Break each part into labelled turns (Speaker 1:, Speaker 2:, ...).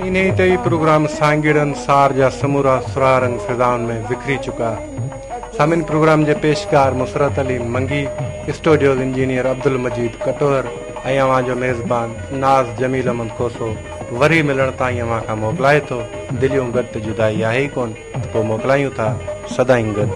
Speaker 1: इन्हीं ते प्रोग्राम सांगीड़न सार जा समूरा सुरारन फिजाउन में विखरी चुका। सामिन प्रोग्राम जे पेशकार मुसरत अली मंगी, स्टूडियो इंजीनियर अब्दुल मजीद कटोहर ऐं अवां जो मेज़बान नाज़ जमील अहमद कोसो। वरी मिलण ताईं अवां खां मोकिलाए थो। दिलियूं गॾु त जुदाई आहे ई कोन, पोइ मोकिलायूं था सदाईं गॾु।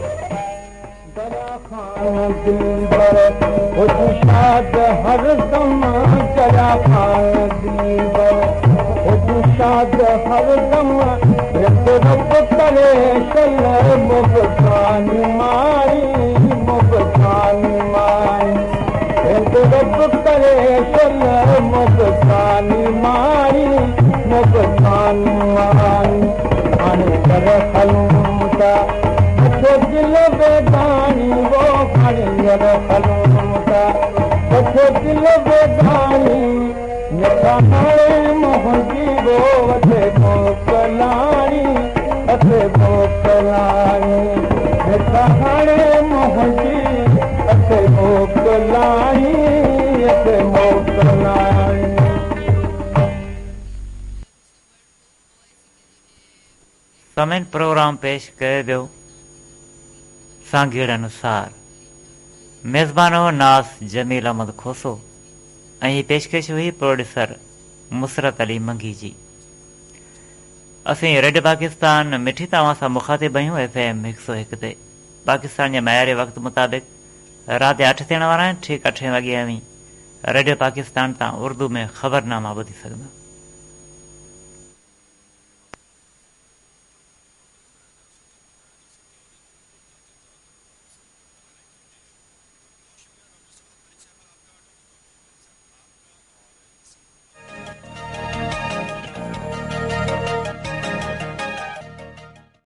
Speaker 2: सामिन प्रोग्राम पेश कयो वियो सांगीड़ अनुसार। मेज़बान हो नाज़ जमील अहमद खोसो ऐं पेशकश हुई प्रोड्यूसर मुसरत अली मंगी जी। असीं रेडियो पाकिस्तान मिठी तव्हां सां मुखातिब आहियूं FM 101 ते। पाकिस्तान जे मयारी वक़्त मुताबिक़ राति 8 थियण वारा आहिनि। ठीक 8 वॻे रेडियो पाकिस्तान तां उर्दू में ख़बरनामा ॿुधी सघंदा।